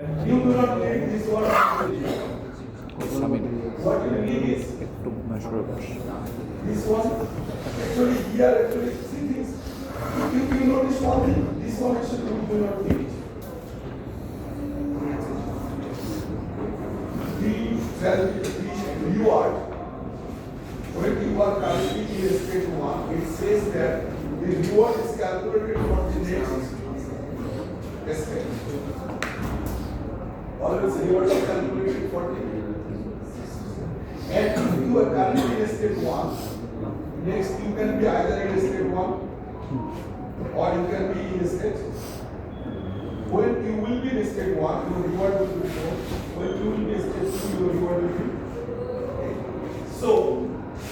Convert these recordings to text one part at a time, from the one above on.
You do not need this one. Samin What you need is একটু measurables. this one. Actually, here actually three things. You notice one thing. This one actually you do not need. The value, the reward. When you are currently in state one, it says that the reward is calculated for the next state. Always reward is calculated for the and if you are currently in state one, next you can be either in state one or you can be in state. When you will be in state one, your reward will be 4. When you will be in state 2, your reward will be 8. So,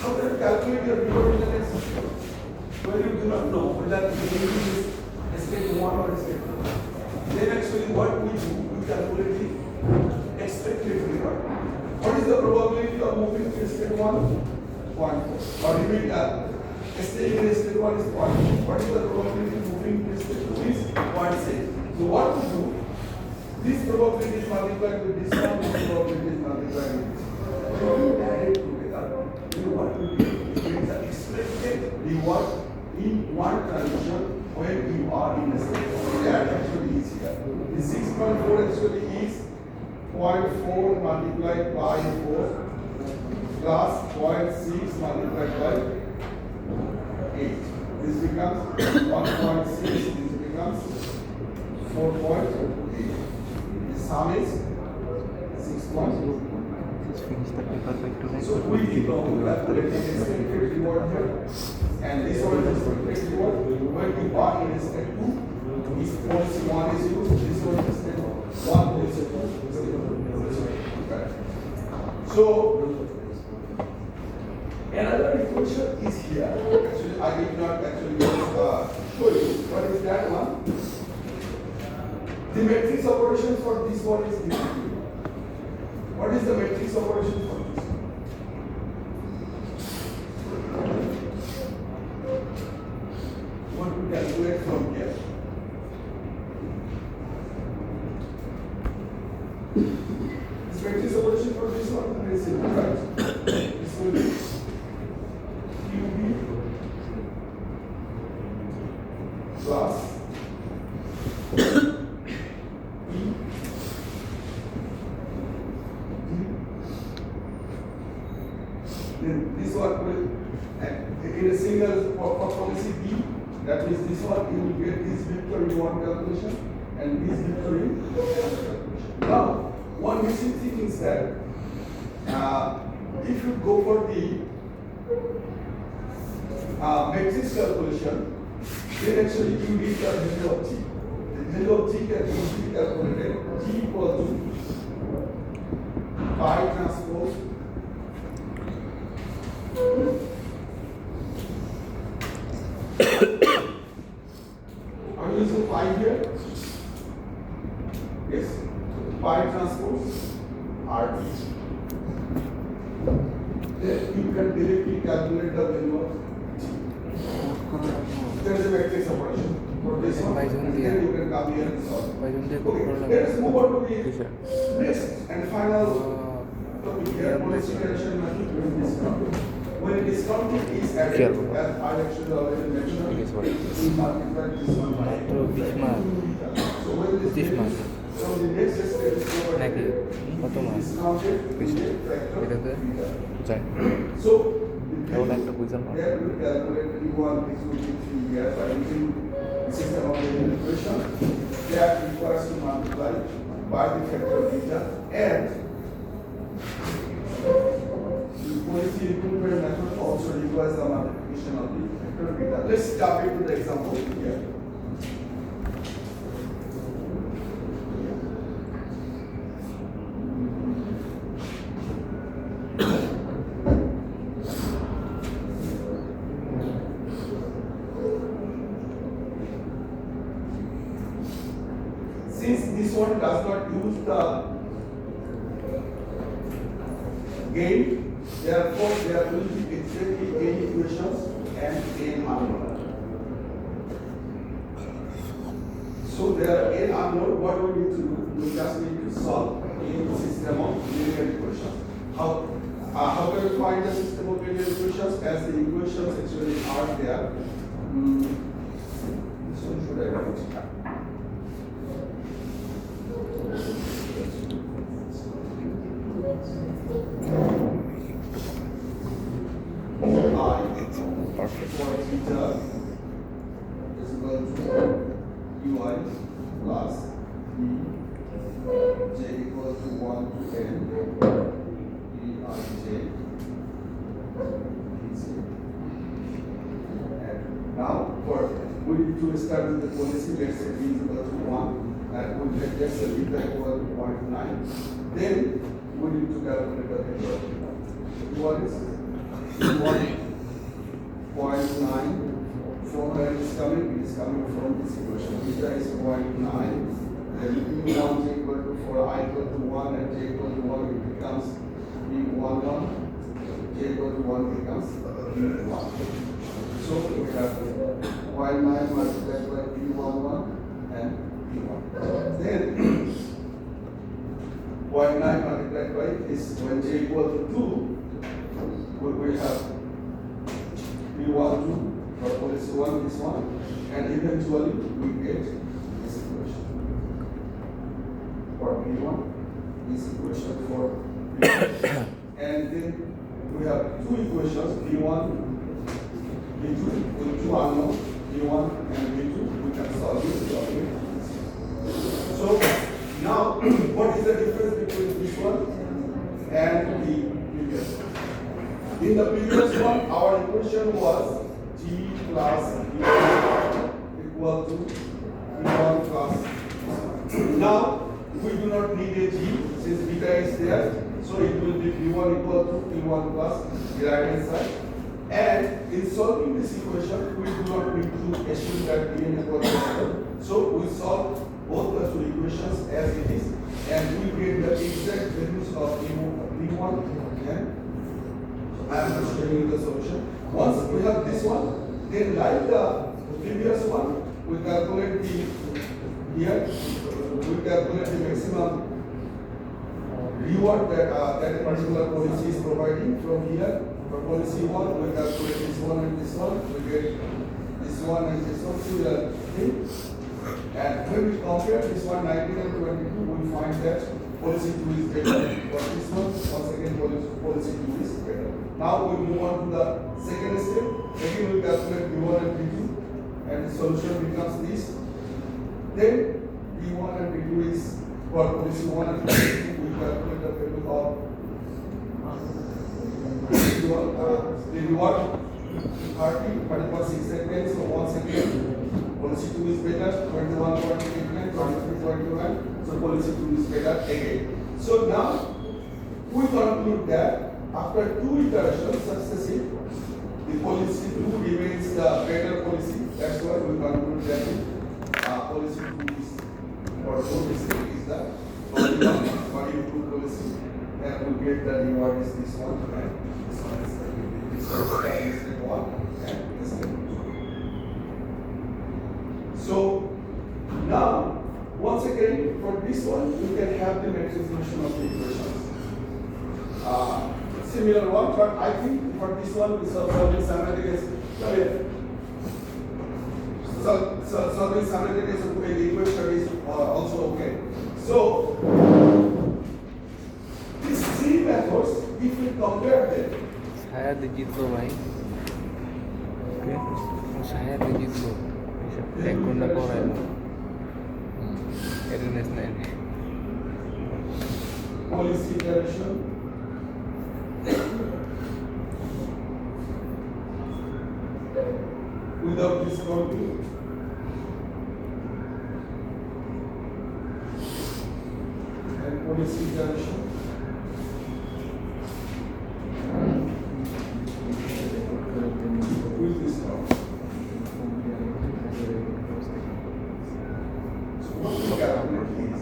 how can you calculate your reward in the next state? When you do not know whether you will be in state 1 or state 2. Then actually what we do, we calculate the expected reward. What is the probability of moving to state 1? 0.4. Or staying in state 1 is 0.4. What is the probability of moving to state 2 is 0.6. So what we do, this probability is multiplied with this one, this probability is multiplied with this. So you add it together, you know what you get? It means the expected reward in one transition when you are in a state 1. That actually is here. The 6.4 actually is 0.4 multiplied by 4 plus 0.6 multiplied by 8. This becomes 1.6. This becomes 4.8. The sum is 6.2. Just finish the paper by tonight. So we know that the expected reward here, and this one is expected reward when you are in state 2. This one is 0, this one is state 1, this is 2. So another equation is here. Actually, I did not actually show you. What is that one? The matrix operation for this one is given. What is the matrix operation for this one? Want to calculate from here? This matrix operation for this one is simple, right? This will be QB plus then this one will in a single policy B, that means this one you will get this vector in one calculation and this vector in another calculation. Now, one missing thing is that if you go for the matrix calculation, then actually you need the value of T. The value of T can be calculated T equal to pi transpose I'm using pi here. Yes. Pi transpose RT. Then you can directly calculate the value of T. There is a matrix operation. For this one, then you can come here and solve. Okay, let us move on to the next and final topic here, multiplication method when discounting. When discounting is added, as I actually already mentioned, we multiply this one by 8. So when this is, so the next step is নাকি কত মাস discounted, we get factor এটাতে beta. যায় So এমন একটা বুঝলাম না that will calculate V1 this will be 3 here by using the system of linear equation that requires to multiply by the factor beta and the policy improvement method also requires the multiplication of the factor beta. Let's jump into the example here. Since this one does not use the gain, therefore there will be exactly n equations and n unknown. So there are n unknown. What we need to do? We just need to solve a system of linear equations. How can we find the system of linear equations? As the equations actually are there. This one should I write? Perfect. For theta is equal to ui plus b j equal to 1 to n ej and now we need to start with the policy. Let's say b is equal to 1 and we get let's say beta equal to 0.9. Then we need to calculate the error. What is 0.9 from where it is coming? It is coming from this equation. Beta is 0.9. Then B1 j equal to 4, I equal to 1 and j equal to 1, it becomes B11, j equal to 1 becomes B1. So we have 0.9 multiplied by B11 and B1. Then 0.9 multiplied by this, when j equal to 2, we will have B1, 2, for policy 1, this one, and eventually we get this equation. For B1, this equation for B1. And then we have two equations, B1, B2, with two unknowns, B1 and B2, we can solve it. So now, what is the difference between this one and the previous one? In the previous one, our equation was G plus B equal to B1 plus. Now, we do not need a G since beta is there. So it will be B1 equal to B1 plus the right hand side. And in solving this equation, we do not need to assume that Bn equal to 0. So we solve both the two equations as it is. And we get the exact values of B1 and I am just showing you the solution. Once we have this one, then like the previous one, we calculate the here, we calculate the maximum reward that that particular policy is providing from here. For policy 1, we calculate this one and this one, we get this one and this one, similar thing. And when we compare this one, 19 and 22, we find that policy 2 is better. For this one, once again, policy 2 is better. Now we move on to the second step. Again, we calculate B1 and B2, and the solution becomes this. Then B1 and B2 is for policy 1 and policy 2, we calculate the value of the reward 30, 30.6 seconds. So once again, policy 2 is better, 21.89, 23.29. So policy 2 is better again. So now we conclude that after two iterations successive, the policy 2 remains the better policy. That's why we conclude that policy 2 is or policy is the improved policy. And we get the reward is this one and this one is the one and this one. So now once again for this one we can have the maximization of the equations. Similar one, but I think for this one we solving simultaneous. Solving simultaneous equation is also okay. So these three methods, if we compare them, saya digit lo भाई oke saya digit lo ekunda korel Ernest ini policy iteration without discounting and policy iteration with discount. So what we calculate is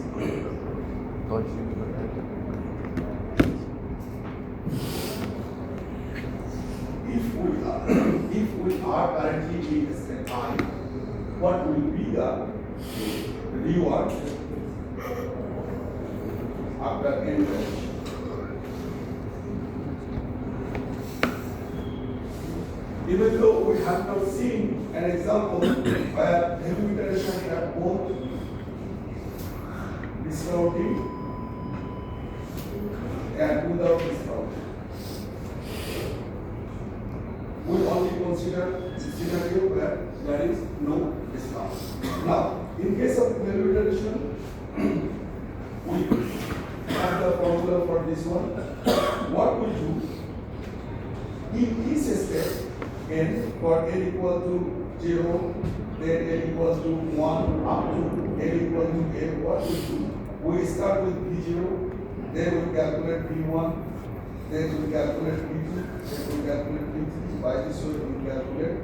if we are currently in step I, what will be the reward after n iteration. Even though we have not seen an example where value iteration have both discounting and without discounting. We only consider scenario where there is no discount. Now, in case of value iteration, we have the formula for this one. What we do in each step, n for n equal to 0, then n equals to 1 up to n equal to n, what we do? We start with b0, then we calculate b1, then we calculate b2, then we calculate b3. By this way, we calculate.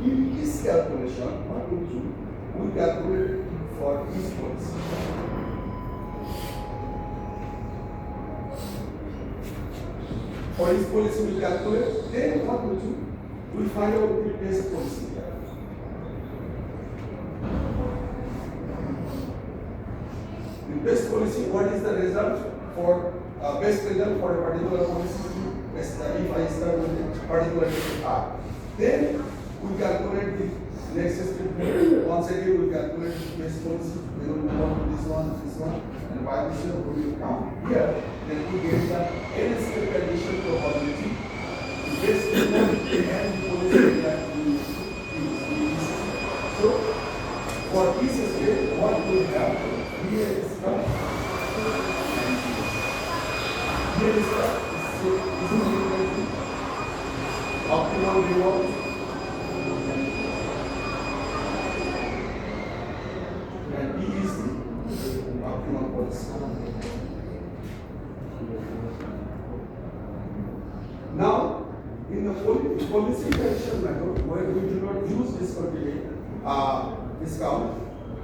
In this calculation, what we do? We calculate for each policy. For each policy, we calculate. Then what we do? We find out the best policy. The best policy, what is the result for best result for a particular policy? If I start with a particular R, then we calculate the next step. Once again, we calculate the best policy. We will move on to this one, and by this way, we will come here. Then we get the n step addition probability. The best result and the policy that we use. So, for this step, what we have here is the optimal reward and D is the optimal policy. Now, in the policy correction method, where we do not use discount,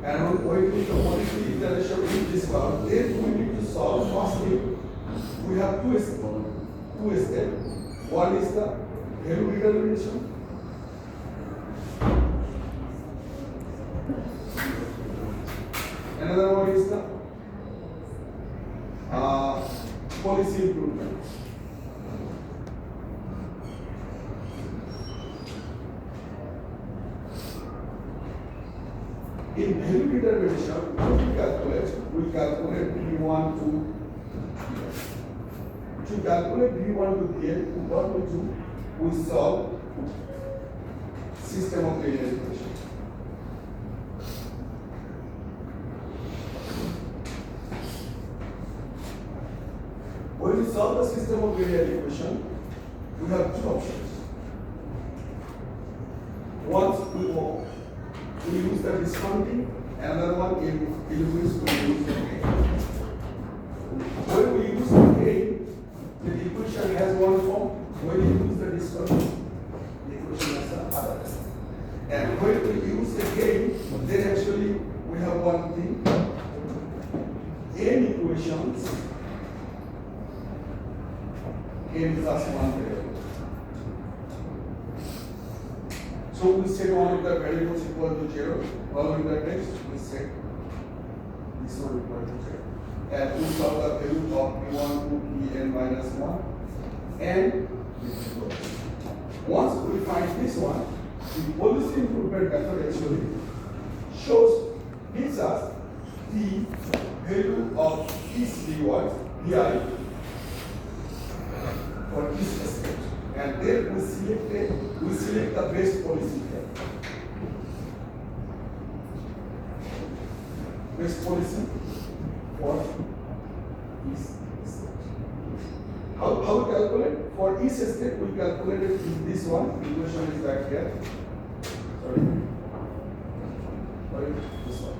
and when we use the policy iteration with discount, then we need to solve firstly. We have two steps. One is the value determination. Another one is the policy improvement. In value determination, what we calculate V1 to calculate V1 to Vn, what we do, we solve system of linear equation. When we solve the system of linear equation, we have two options. Once we use the discounting, another one we use the gain. When we use the gain, the equation has one form. When we use the discounting, the equation has another. And when we use the gain, then actually we have one thing. N equations, n plus one variable. So we set one of the variables equal to 0. Following the text, we set this one equal to 0. And we solve the value of P1 to Pn minus 1. And once we find this one, the policy improvement method actually gives us the value of each reward, Vi, for each step. And then we select the best policy here. Best policy for each step. How we calculate? For each step, we calculate it in this one. The equation is back here. Sorry, this one.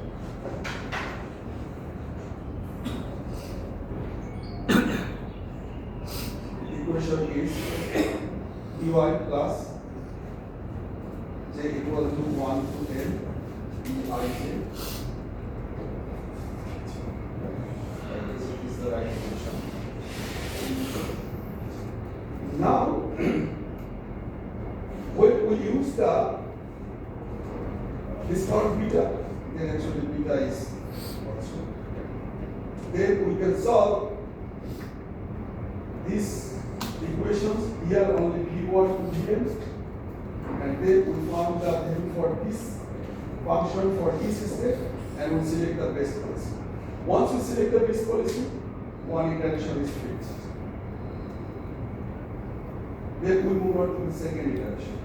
The equation is Dy plus j equal to 1 to n Dij. This is the right equation. Now, when we use the discount beta, then actually beta is also. then we can solve these equations here only V1 to Vn, and then we found the value for this function for each step, and we select the best policy. Once we select the best policy, one iteration is fixed. Then we move on to the second iteration.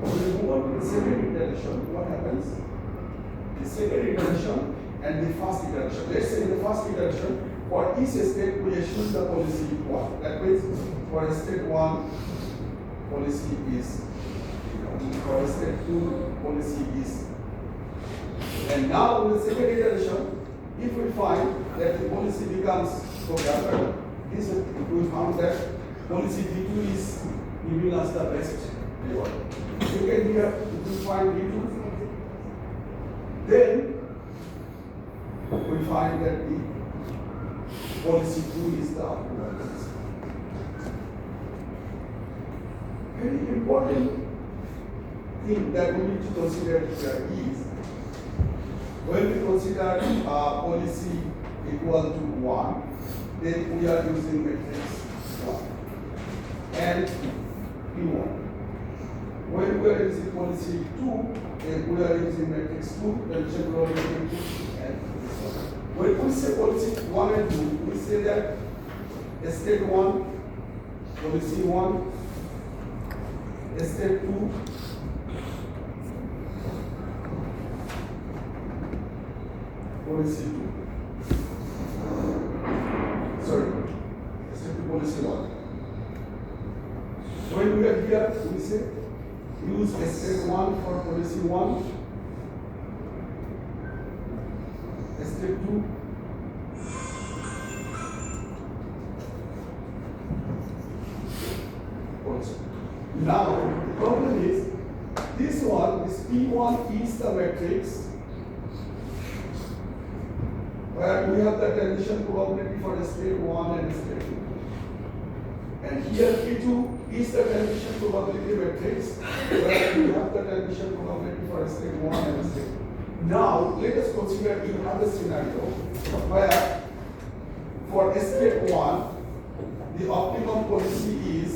When we move on to the second iteration, what happens? The second iteration and the first iteration. Let's say in the first iteration, for each step we assume the policy 1. That means for step 1, policy is, for step 2, policy is. And now in the second iteration, if we find that the policy becomes programmed, this we found that policy V2 is giving us the best reward. You can here, if we find V2, then we find that the policy 2 is the optimal policy. Very important thing that we need to consider here is when we consider policy equal to 1, then we are using matrix 1 and P1. When we are using policy 2, then we are using matrix 2, condition probability 2, and this one. When we say policy 1 and 2, we say that step 1, policy 1, step 2, policy 2. Sorry, step 2, policy 1. When we are here, we say use step 1 for policy 1, step 2, also. Now, the problem is this one, this P1 is the matrix where we have the transition probability for step 1 and step 2. And here P2 is the transition probability matrix where we have the transition probability for step 1 and step 2. Now, let us consider you have a scenario where for step 1, the optimum policy is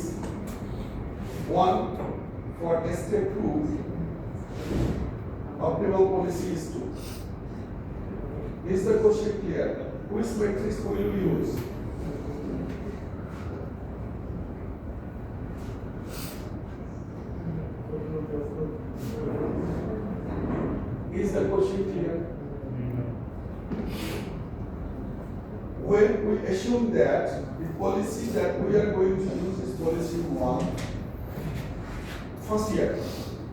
1, for step 2, optimum policy is 2. Is the question clear? Which matrix will you use? Is the question clear? When we assume that the policy that we are going to use is policy 1, first here,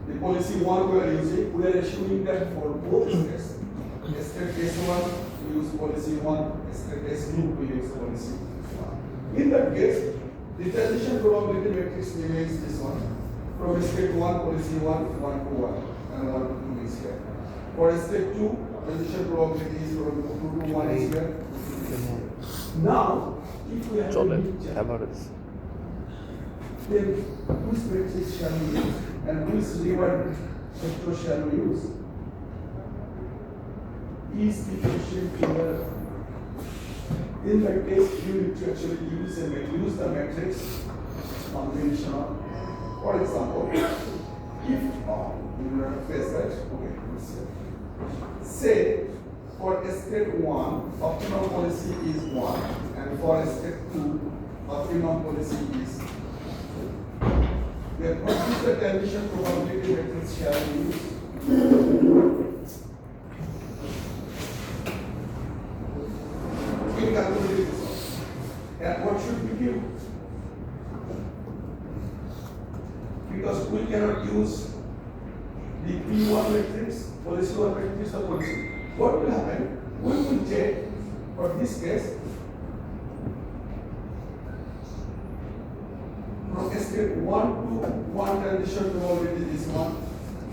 the policy 1 we are using, we are assuming that for both steps, step S1 we use policy 1, step S2 we use policy 1. In that case, the transition probability matrix remains this one. From step 1, policy 1, 1 to 1, and 1 to 2 is here. For step 2, transition probability is from 2 to 1 is here. Now, if we have a new check, then which matrix shall we use and which reward vector shall we use? Is the question clear? In that case, you need to actually use the matrix combination. For example, if you have to face that, okay, let's say for step 1, optimum policy is 1, and for step 2, optimum policy is 2. Then what is the transition probability matrix shall we use? We calculate this one. And what should we give? Because we cannot use the P1 matrix, policy 1 matrix or policy. What will happen? We will check for this case from step 1 to 1 transition probability this one.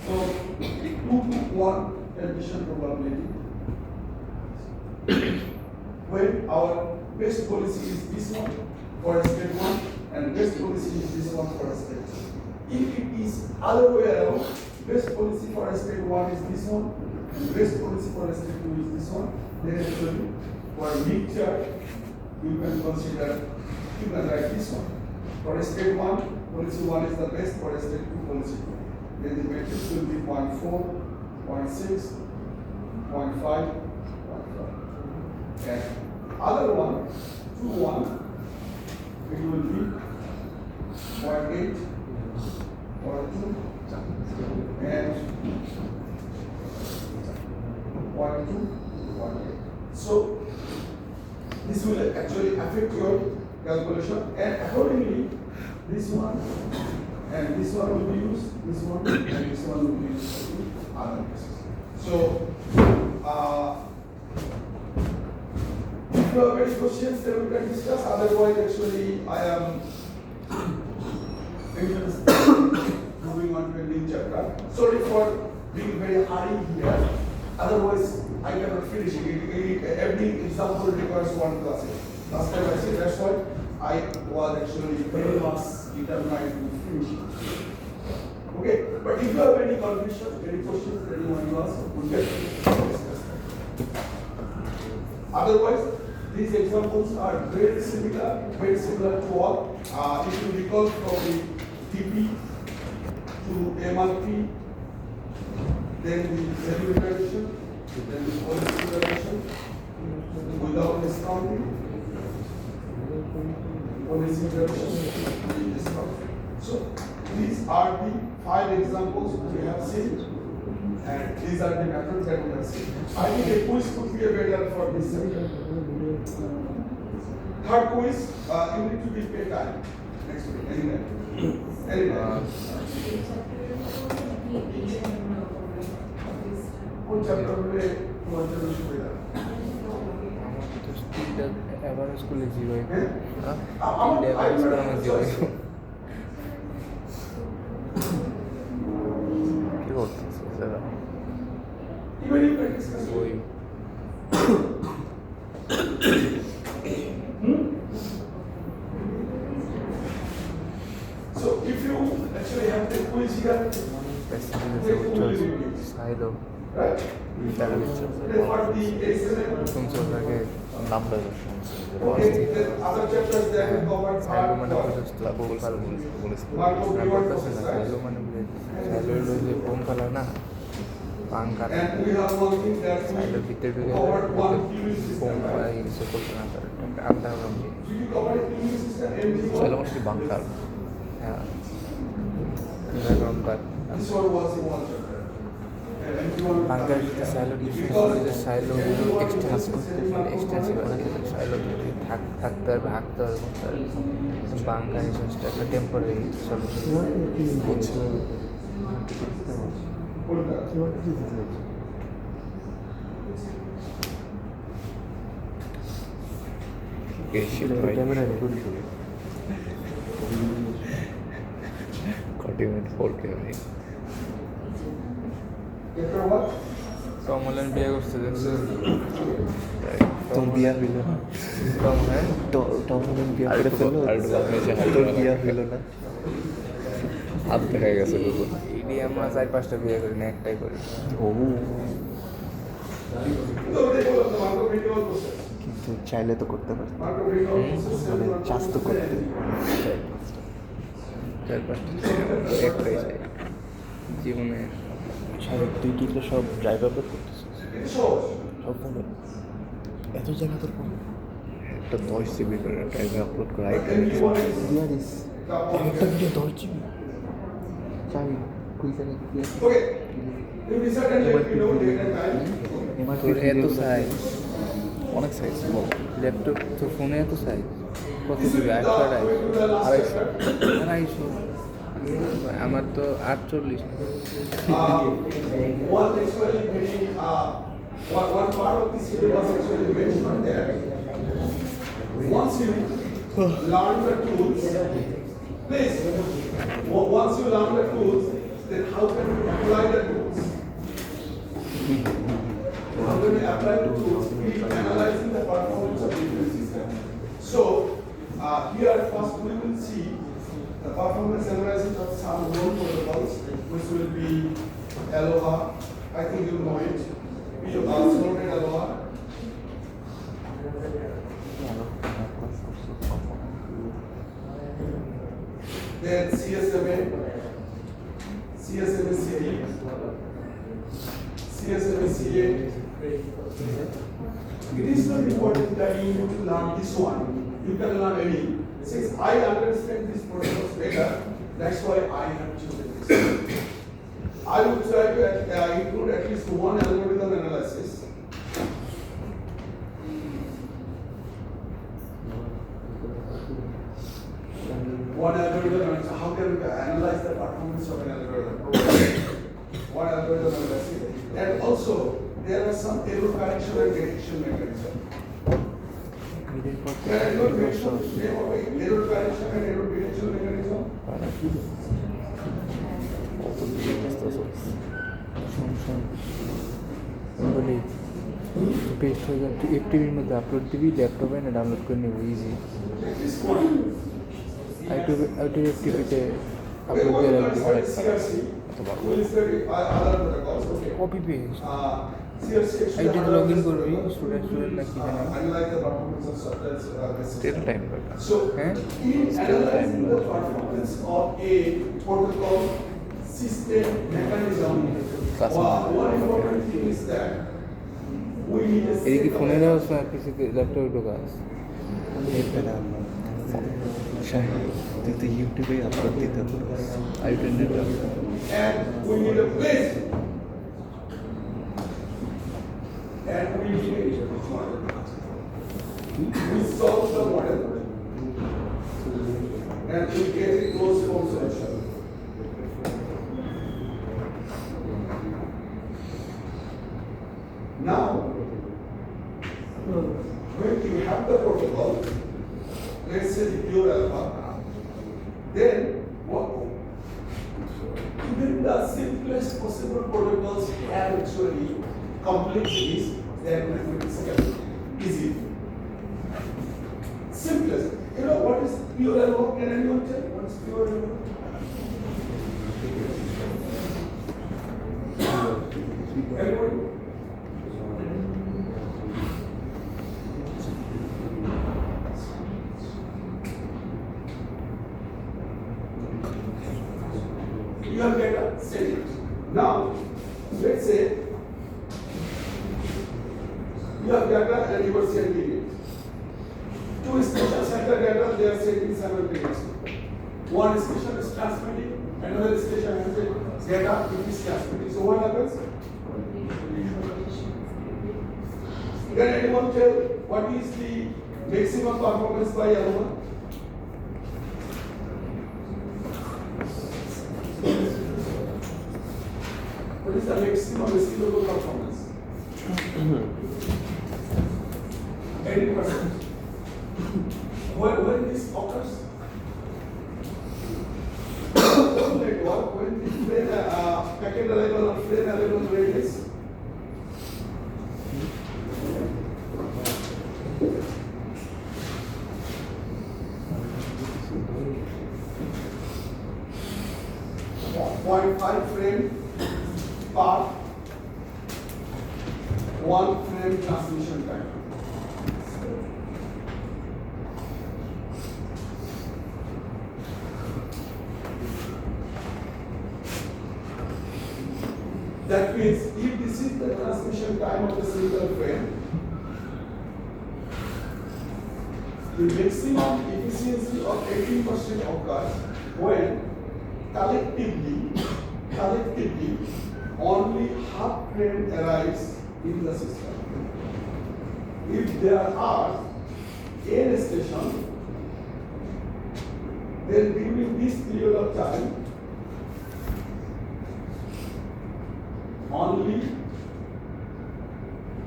So 2 to 1 transition probability. When our best policy is this one for step 1 and best policy is this one for step 2. If it is other way around, best policy for step 1 is this one, and best policy for step 2 is this one, Then actually for mixture, you can consider, you can write this one. For state 1, policy 1 is the best, for state 2, policy 2. Then the matrix will be 0.4, 0.6, 0.5, 0.5. And other one, 2, 1, it will be 0.8, 0.2, and 0.2, 0.8. So this will actually affect your calculation, and accordingly, this one and this one will be used, this one and this one will be used for the other cases. So, if you have any questions, then we can discuss. Otherwise, actually, I am moving on to a new chapter. Sorry for being very hurry here. Otherwise, I cannot finish it. Every example requires one class. Last time I said that's why I was actually very much determined to finish it. Okay, but if you have any confusion, any questions that you want to ask, we can discuss. Otherwise, these examples are very similar to all. If you recall from the TP to MRP, then the value iteration, then the policy iteration, without discounting, policy iteration, discounting. So these are the 5 examples we have seen, and these are the methods that we have seen. I think a quiz could be better for this section. Third quiz, you need to be paid time. Next week, anyway. কোন চ্যাপ্টারে তোমার জন্য সুবিধা? তো স্পিডটা average করলে zero হ্যাঁ? Speed average করে আমার জিরো কি করতেছে sir Even if you discuss ওই So if you actually have the quiz here, সাইলো right? টাকা দিচ্ছে Then for the exam, শুনছো তাকে number okay, then other chapters that we covered সাইলো মানে are প্রজেক্ট বোমফাল Markov reward process, সাইলো right? মানে সাইলো হলো যে বোমফাল না পাঙ্কার And we have one thing that সাইলো we ভিতরে ঢুকে covered one QE system, বোমফাল right? ইউজ করতে না পারে আলাদা রকম Did you cover a QE system? MG1? Sailor must be bunker. হ্যাঁ background but This one was in one chapter. And MG1 bunker যদি সাইলো ডিফারেন্স করে যে সাইলো এক্সটেন্সিভ মানে এক্সটেন্সিভ আছে সাইলো যদি থাকতে আর ভাগতে হবে বাঙ্কার জিনিসটা একটা টেম্পোরারি সলিউশন Camera record করে 4K ভাই Chapter what? কমলের বিয়ে করছে দেখছো তোর বিয়া হইল না কম হ্যাঁ টমলেন বিয়া করে ফেললো তোর বিয়া হইল না হাত দেখা গেছে দুটো ইডি আমরা 4-5টা বিয়ে করি না একটাই করি ও So they call it the Markov reward process. কিন্তু চাইলে তো করতে পারে Markov reward process মানে is চাষ তো করতে 4-5টা একটাই চাই জীবনে সাহেব তুই কি তো সব ড্রাইভ আপলোড করতেছিস It shows. সব ভালো এত জায়গা তোর কোন একটা 10 জিবি করে ড্রাইভে আপলোড করা item MG1 is দিয়ারিস the one. একটা ভিডিও 10 জিবি চাই কুইজানে কি Okay. If we certainly let me know date and time. তোর এত সাইজ অনেক সাইজ ল্যাপটপ তোর ফোনে এত সাইজ কত This will দিবি be the 800 way to the last chapter. 250 আমার তো 48 One actually very one part of this syllabus actually mentioned there. Once you learn the tools, please. Once you learn the tools, then how can you apply the tools? How can you apply the tools? We analyzing the performance of different systems. So here first we will see the performance analysis of some role protocols, which will be Aloha. I think you know it. We have downloaded Aloha. CSMA, CSMA CE, CSMA CA. It is not important that you need to learn this one. You can learn any. Since I understand these protocols better, that's why I have chosen this. I will try to include at least one algorithm analysis. One algorithm, how can we analyze the performance of an algorithm? One algorithm analysis. And also, there are some error correction and detection mechanism. Error correction and error detection mechanism. বলি paste হয়ে যাবে, তুই এফটিভির মধ্যে upload দিবি, ল্যাপটপে না download করে নেবো ইজি। আইটিভি এফটিভিতে আপলোড দিয়ে রাখবি, কপি পেস্ট আইটিতে লগ ইন করবি, স্টুডেন্ট না কি জানি, স্টিল টাইম হ্যাঁ analyzing the performance of a protocol system mechanism. One important thing is that we need a এদিকে ফোনে দেওয়া না পিসিতে, ল্যাপটপে ঢোকা তুই তো ইউটিউবে আপলোড দিতে পারিস, আইটেন্ডেড and we need a place. And we need a model. We solve the model and we get a closed form solution. Now, when you have the protocol, let's say the pure alpha, then what? Even the simplest possible protocols have actually complexities that mathematics can easy. Simplest. You know what is pure alpha? Can anyone tell what is pure alpha? Anyone? You have data set it. Now, let's say you have data and you are sending it. Two stations have the data, they are sending simultaneously. One station is transmitting, another station has the data, it is transmitting. So what happens? Can anyone tell what is the maximum performance by L1? What is the maximum receivable performance? 80%. When this occurs, network, when the frame, packet arrival or frame arrival rate is 0.5 frame per 1 frame transmission time. That means if this is the transmission time of the single frame, the maximum efficiency of 18% occurs when collectively only half frame arrives in the system. If there are n stations, then during this period of time, only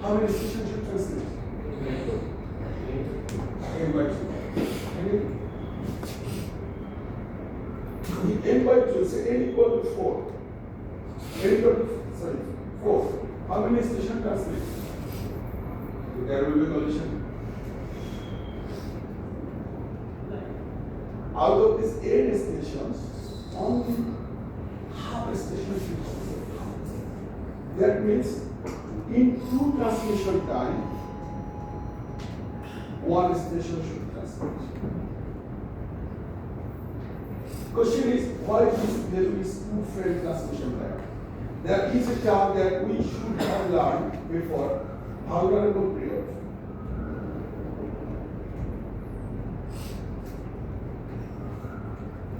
how many stations should transmit? N by 2. If n by 2, say n equal to 4. N equal to 4. How many stations transmit? There will be collision. Out of these n stations, only half a station should transmit. That means in true transmission time, one station should transmit. Question is, why there is two-frame transmission time? There is a term that we should have learned before, vulnerable period.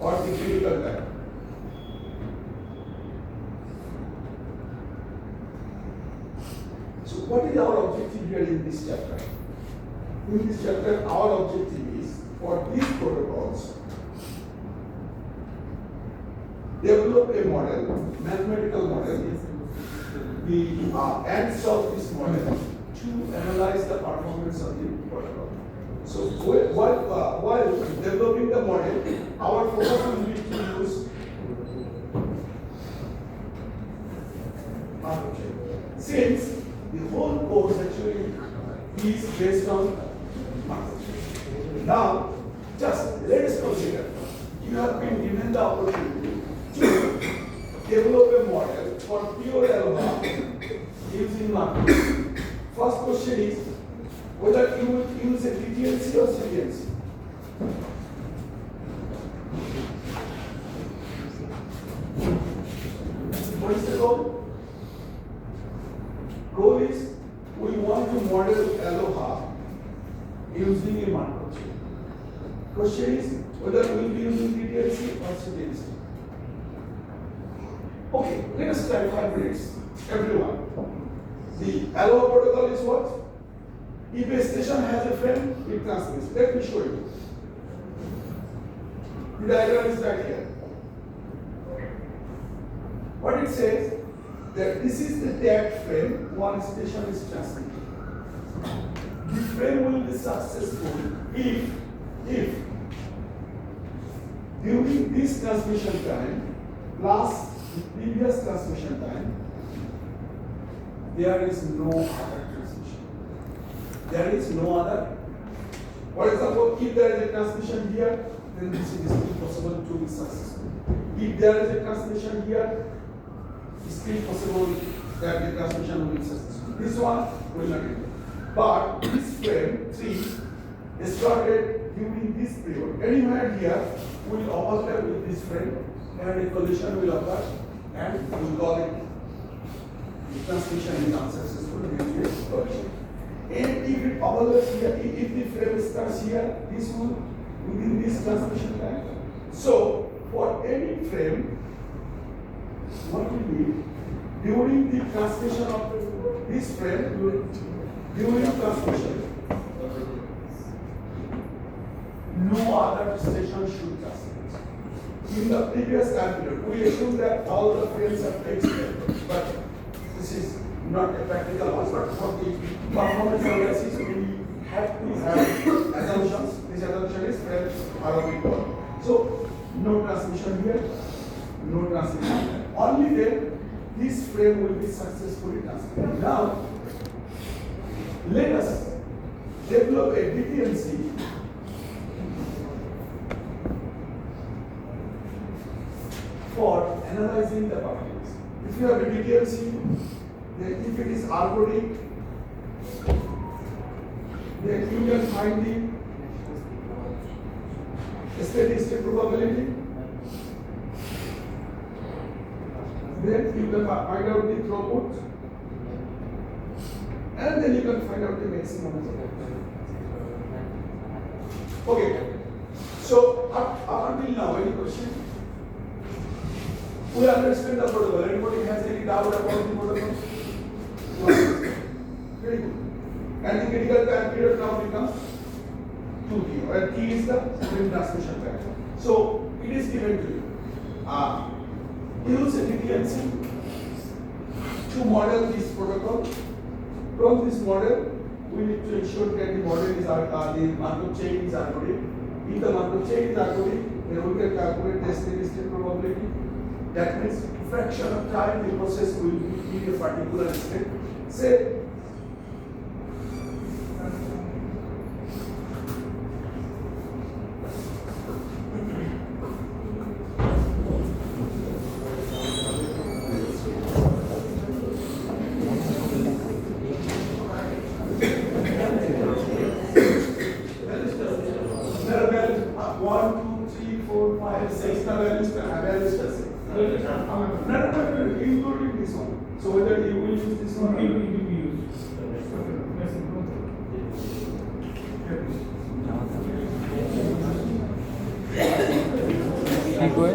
Or the critical time. So what is our objective here in this chapter? In this chapter, our objective is for these protocols, develop a model, mathematical model, and solve this model to analyze the performance of the protocol. So while developing the model, our focus will be to use markup chain. Since the whole course actually is based on markup chain. Now, just let us consider you have been given the opportunity to develop a model for pure alpha using markup. First question is whether you will use a DTLC or CDLC. What is the goal? Goal is we want to model aloha using a markup chain. Question is whether we will be using DTLC or CDLC. Okay, let us try 5 minutes. Everyone. The aloha protocol is what? If a station has a frame, it transmits. Let me show you. The diagram is right here. What it says that this is the tagged frame, one station is transmitting. The frame will be successful if during this transmission time plus the previous transmission time there is no other transmission. There is no other. For example, if there is a transmission here, then this is still possible to be successful. If there is a transmission here, it's still possible that the transmission will be successful. This one will not be. But this frame 3 is started during this period. Anywhere here will overlap with this frame and a collision will occur and we will call it the transmission is unsuccessful due to a collision. And if it overlaps here, if the frame starts here, this will within this transmission time. So for any frame, what will be during the transmission of this frame, during transmission, no other station should transmit. In the previous time period, we assume that all the frames are fixed, but this is not a practical one, but for the performance analysis, we have to have assumptions. This assumption is frames are equal. So no transmission here, no transmission here. Only then this frame will be successfully transmitted. Now, let us develop a DTLC for analyzing the performance. If you have a DTLC, then if it is algorithmic, then you can find the steady state probability. Then you can find out the throughput, and then you can find out the maximum. Okay. So up until now, any question? We understand the protocol. Anybody has any doubt about the protocol? Very good. And the critical time period now becomes 2T, where T is the frame transmission time. So it is given to you. Use a DTLC to model this protocol. From this model, we need to ensure that the model is the markup chain is algorithmic. If the markup chain is algorithmic, then we can calculate the steady state probability. That means fraction of time the process will be in a particular state. Say there are 1, 2, 3, 4, 5, 6 now including this one. So whether you will use this one or not. কি কয়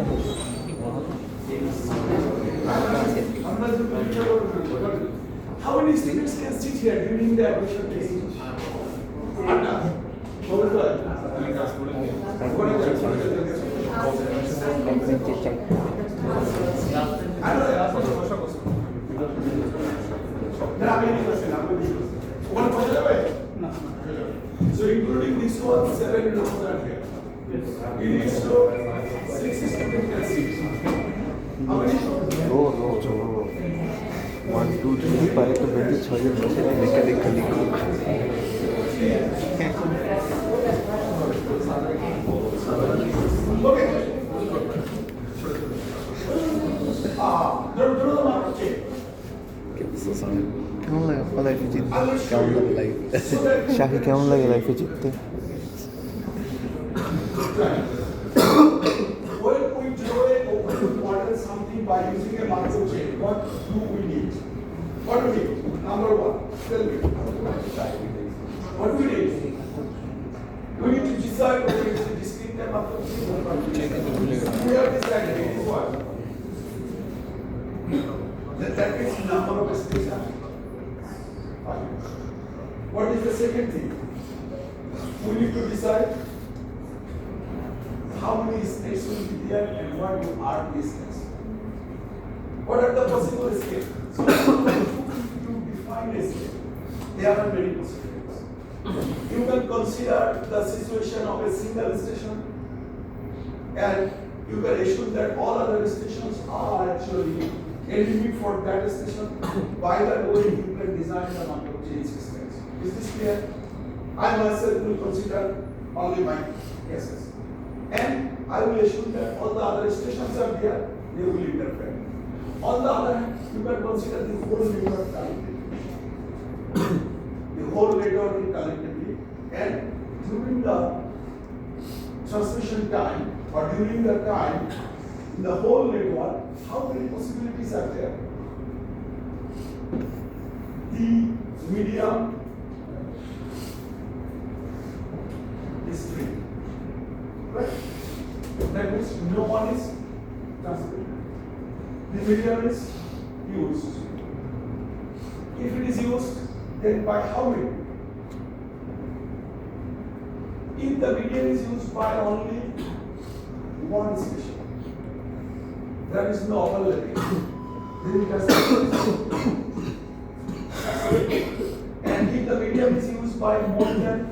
How many students can sit here during the admission test? Anna, what is that? So including this one, 7 rows are here. In each row, 6 students can sit. How many? रो रो जो 1 2 3 पाए तो बेटे 6 जन बचे हैं निकल निकल Okay. Draw the mark, okay. কেমন লাগে আপনার লাইফে জিততে কেমন লাগে লাইফ শাহি কেমন লাগে লাইফে জিততে When we draw a open model something by using a Markov chain, what do we need? What do we need? Number one, tell me. What do we need? We need to decide whether it's a discrete and Markov chain or not. We have decided it is what? That is number of stations. What is the second thing? We need to decide how many states will be there and what are these states. What are the possible states? So to define a state, there are many possibilities. You can consider the situation of a single station and you can assume that all other stations are actually a limit for that station. By that way, you can design the number of chain systems. Is this clear? I myself will consider only my cases. And I will assume that all the other stations are there, they will interfere. On the other hand, you can consider the whole network collectively. The whole network collectively, and during the transmission time or during the time in the whole network, how many possibilities are there? The medium is 3. Right? That means no one is transmitted. The medium is used. If it is used, then by how many? If the medium is used by only one station, there is no overlapping. Then it has and if the medium is used by more than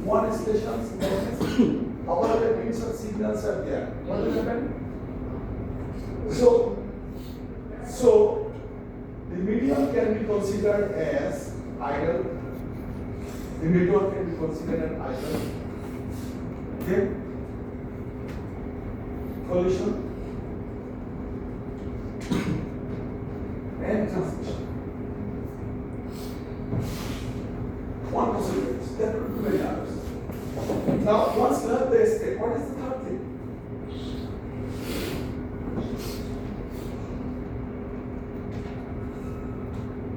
one station, then overlapping such signals are there. What will happen? So the medium can be considered as idle. The network can be considered as idle. Then collision and transmission. One possibility. There could be many others. Now, once you have the state, what is the third thing?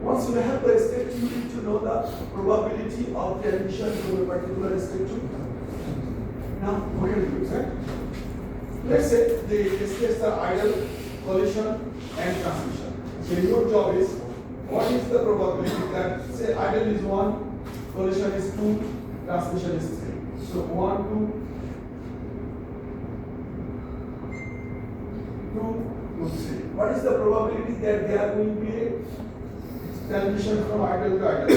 Once you have the state, you need to know the probability of transition to a particular state. Now, what can you do, right? Let's say the states are idle, collision, and transmission. So your job is, what is the probability that, say, idle is 1, collision is 2, transmission is 3. So 1, 2, 2, 3. What is the probability that there will be a transition from idle to idle?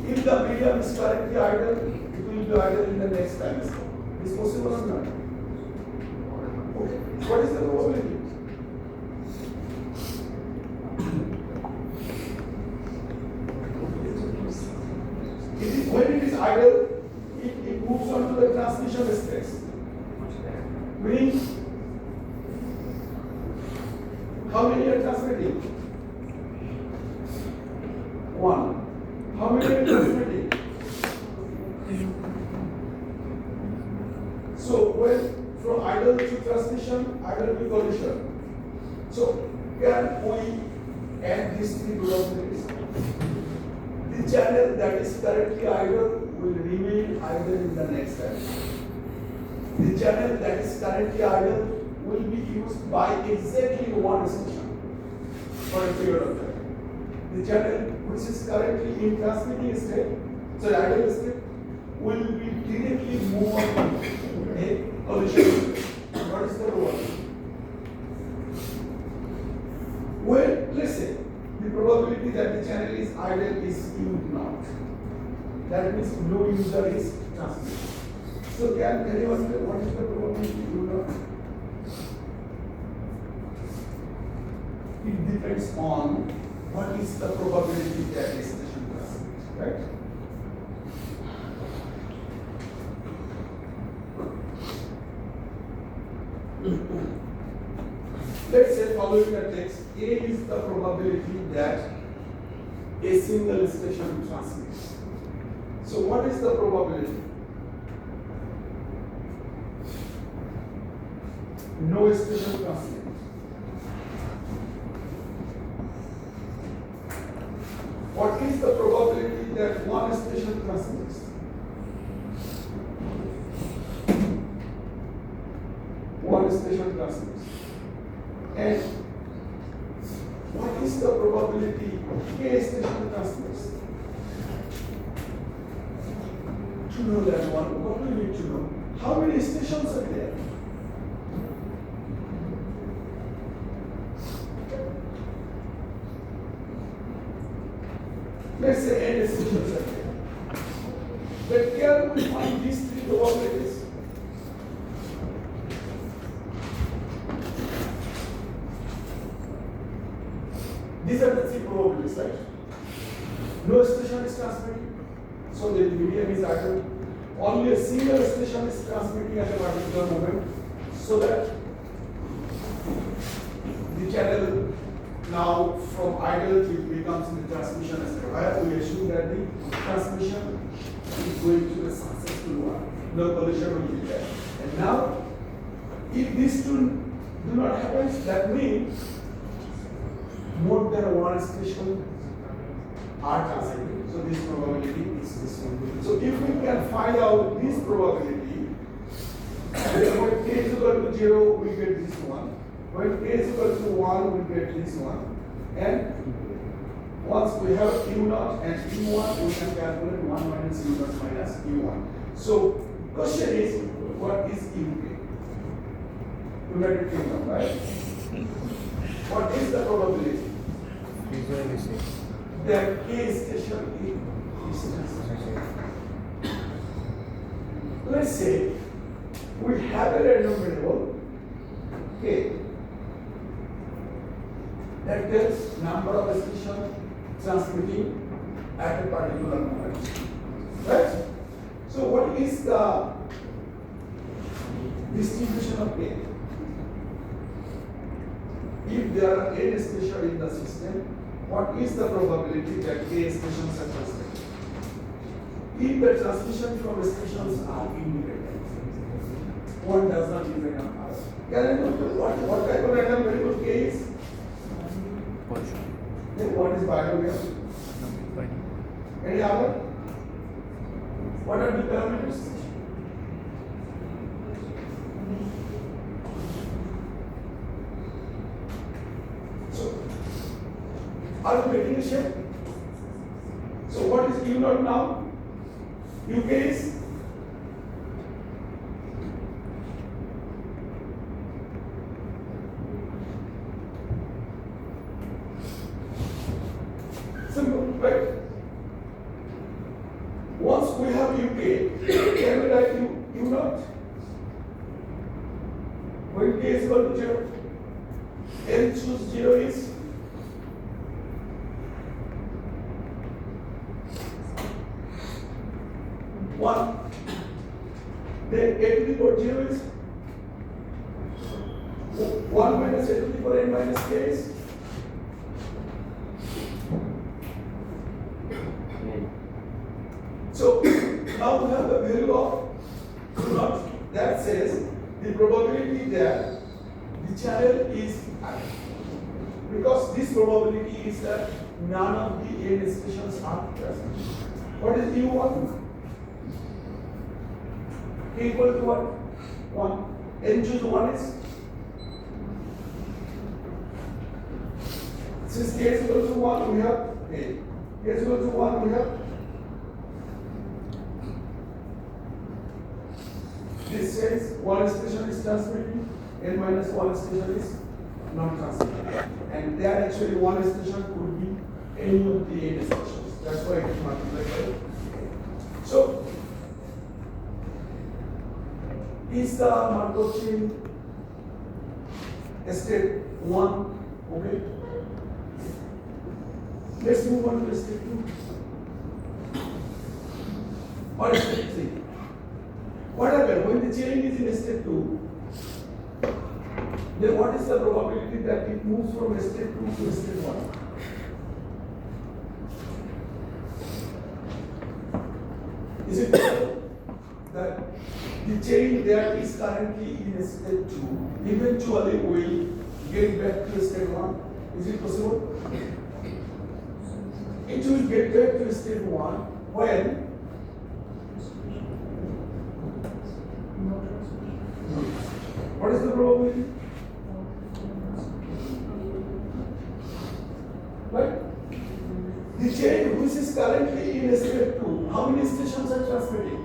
If the medium is correctly idle, it will be idle in the next time. Is possible or not? Okay. What is the probability? When it is idle, it moves on to the transmission states. Meaning, how many are transmitting? 1. How many are transmitting? So when from idle to transmission, idle will collision. So can we add these three probabilities? The channel that is currently idle will remain idle in the next time. The channel that is currently idle will be used by exactly one station for a period of time. The channel which is currently in transmitting state, so idle state, will be directly moved on a collision. What is the probability? Well, let's say the probability that the channel is idle is U0. That means no user is transmitting. So can anyone tell what is the probability U0? It depends on what is the probability that a station transmits, right? Let's say following the text, A is the probability that a single station transmits. So what is the probability? No station transmits. What is the probability that one station transmits? One station transmits. And what is the probability K station transmits? To know that one, what do we need to know? How many stations are there? Let's say n stations are there. But can we find these three probabilities? These are the three probabilities, right? No station is transmitting, so the medium is idle. Only a single station is transmitting at a particular moment, so that the channel now from idle it becomes in the transmission state. Where we assume that the transmission is going to a successful one. No collision will be there. And now, if these two do not happen, that means more than one station are transmitting. So this probability is this one. So if we can find out this probability, then when k is equal to 0, we get this one. When k is equal to 1, we get this one. And once we have U0 and U1, we can calculate 1 minus U0 minus U1. So question is, what is UK? United Kingdom, right? What is the probability? Usually say. That K station is transmitted. Let's say we have a random variable K that tells number of stations transmitting at a particular moment. Right? So what is the distribution of K? If there are n stations in the system, what is the probability that K stations are transmitted? If the transmission from stations are independent, one does not depend on other. Can I know what type of random variable K is? Then what is binomial? Any other? What are the parameters? Are you getting a shape? So what is U0 now? UK is simple, right? Once we have UK, can we write U0? When K is equal to 0, N choose 0 is one. Then a to the power 0 is 1 minus a to the power n minus k is so now we have the value of U0 that says the probability that the channel is active. Because this probability is that none of the n stations are present. What is U1? K equal to what? 1. N choose 1 is? Since K is equal to 1, we have A. K is equal to 1, we have this says 1 station is transmitting, n minus 1 station is not transmitting. And that actually 1 station could be any of the n stations. That's why it is multiplied by 8. So, is the Markov chain state 1 okay? Let's move on to state 2. Or state 3. What happens when the chain is in state 2? Then what is the probability that it moves from state 2 to state 1? Is it possible that the chain that is currently in state 2 eventually will get back to state 1? Is it possible? It will get back to state 1 when what is the probability? Right? The chain which is currently in state 2, how many stations are transmitting?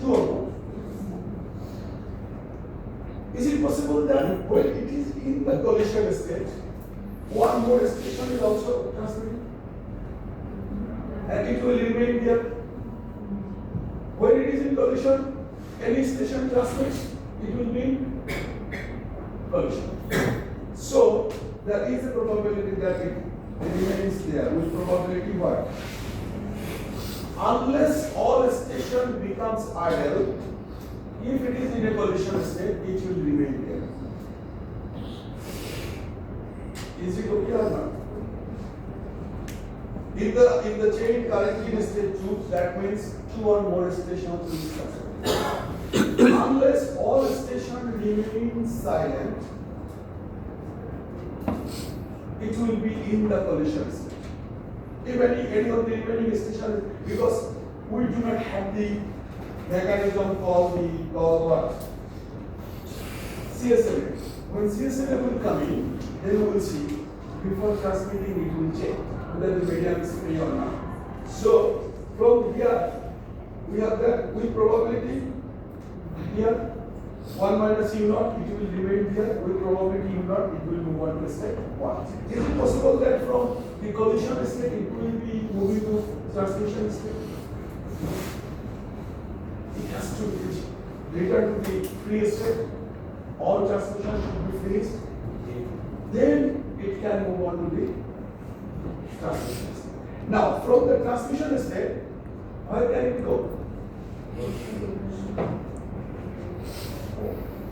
Two or more. Is it possible that when it is in the collision state, one more station is also transmitting? And it will remain there. When it is in collision, any station transmits, it will be in collision. So, there is a probability that it remains there with probability what? Unless all station becomes idle, if it is in a collision state, it will remain there. Is it okay or not? If the chain currently in state 2, that means 2 or more stations will be transmitted. Unless all stations remain silent, it will be in the collision state. If any of the remaining stations, because we do not have the mechanism called what? CSLA. When CSLA will come in, then we will see. Before transmitting, it will check whether the medium is free or not. So from here, we have that with probability here 1 minus u naught, it will remain here. With probability u naught, it will move on to state 1. Is it possible that from the collision state, it will be moving to transmission state? It has to return to the free state. All transmission should be finished. Then it can move on to the transmission state. Now, from the transmission state, where can it go?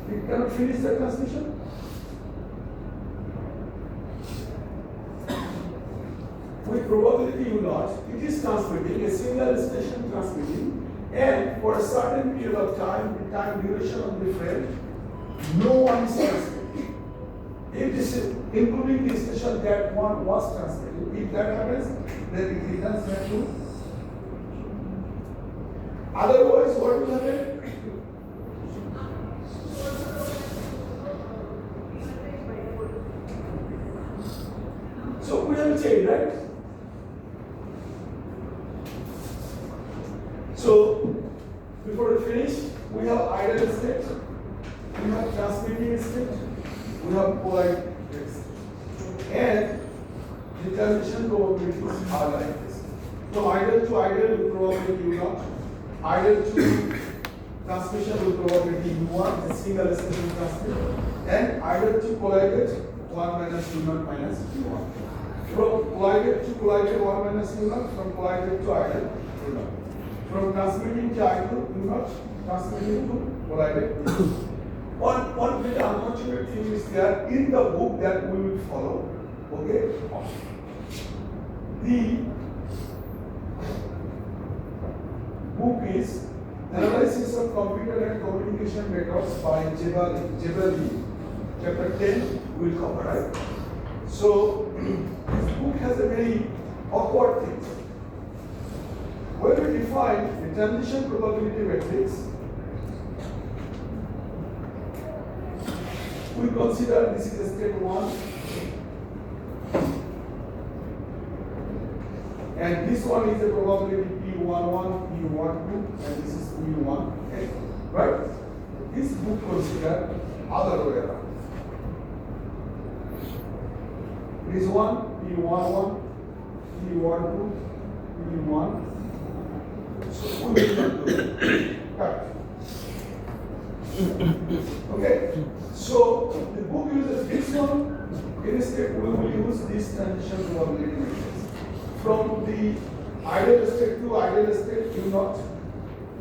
It cannot finish the transmission. With probability u naught, it is transmitting, a single station transmitting, and for a certain period of time, the time duration of the frame, no one is transmitting. If this is including the station that one was transmitting, if that happens, then it returns back to. Otherwise, what will happen? So we have a chain, right? So before we finish, we have idle state, we have transmitting state, we have polite state, and the transition probabilities are like this. From idle to idle with probability u naught, idle to transmission with probability u1, a single station transmit, and idle to collider 1 minus u naught minus u1. From collider to collider 1 minus u naught, from collider to idle u naught. From transmitting to idle u naught, transmitting to collider. One bit unfortunate thing is there in the book that we will follow. Okay? The book is Analysis of Computer and Communication Methods by Jebali. Chapter 10 will cover, right? So this book has a very awkward thing. When we define the transition probability matrix, we consider this is state 1 and this one is the probability P11, P12 and this is P1, okay? Right? This book consider other way around. This one, P11, P12, P1. So we will not do it. Correct. Okay. So the book uses this one. Instead, we will use this transition probability matrix. From the ideal state to ideal state, U naught.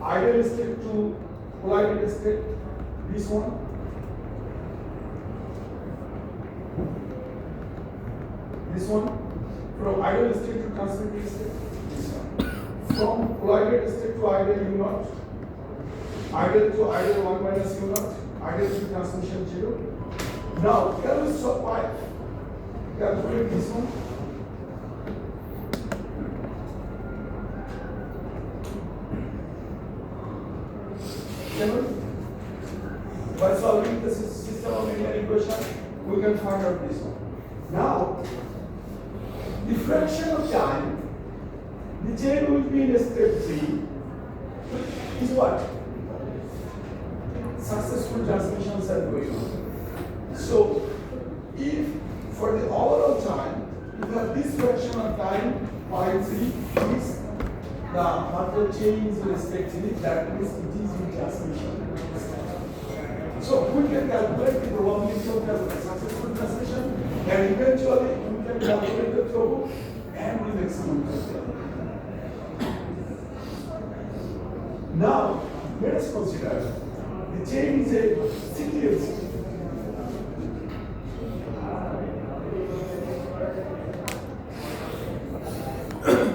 Ideal state to collided state, this one. This one. From ideal state to transmitted state, this one. From collided state to ideal U naught. Ideal to ideal 1 minus U naught. Ideal to transmission 0. Now, can we stop by? Calculate this one. By solving the system of linear equation, we can find out this one. Now, the fraction of time, the chain will be in step 3 is what? Successful transmissions are going on. So, if for the overall time, you have this fraction of time, 0.3 is the matter change respectively, that means it is in transmission. So we can calculate the probability of the successful transmission and eventually we can calculate the throughput and the maximum throughput. Now, let us consider the chain is a CTLC.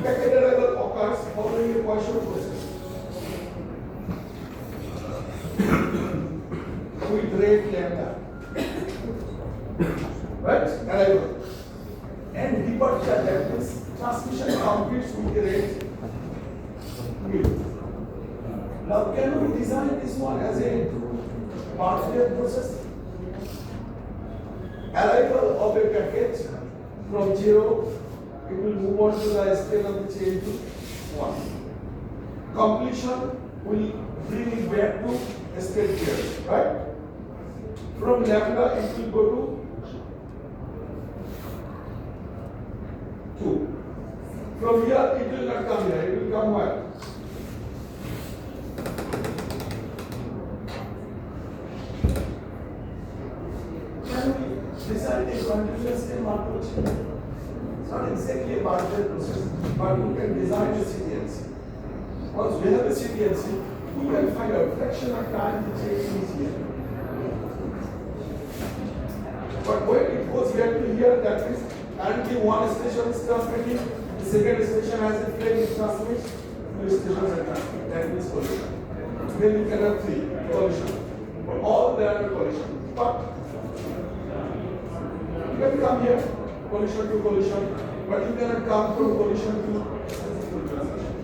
Packet arrival occurs following a Poisson process with rate lambda, right? Arrival and departure, that means transmission completes with the rate mu. Now, can we design this one as a partial process? Arrival of a packet from 0. It will move on to the state of the chain to 1. Completion will bring it back to state 0, right? From lambda, it will go to 2. From here, it will not come here, it will come where? Can we design a continuous state approach? Not exactly a partial process, but we can design a CTLC. Once we have a CTLC, we can find a fraction of time the chain is here. But when it goes here to here, that means currently one station is transmitting, the second station has a flame it transmits, two stations are transmitting. That means collision. Then you can have 3 collision. For all there are collision. But you can come here. Collision to collision, but you cannot come from collision to transmission.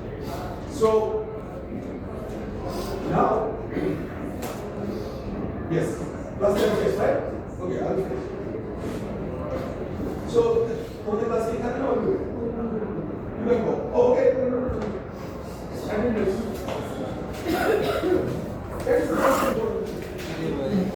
So now, yes, last time yes, right? Okay, I'll finish. So, for the class, you can go. Oh, okay, no. I didn't know.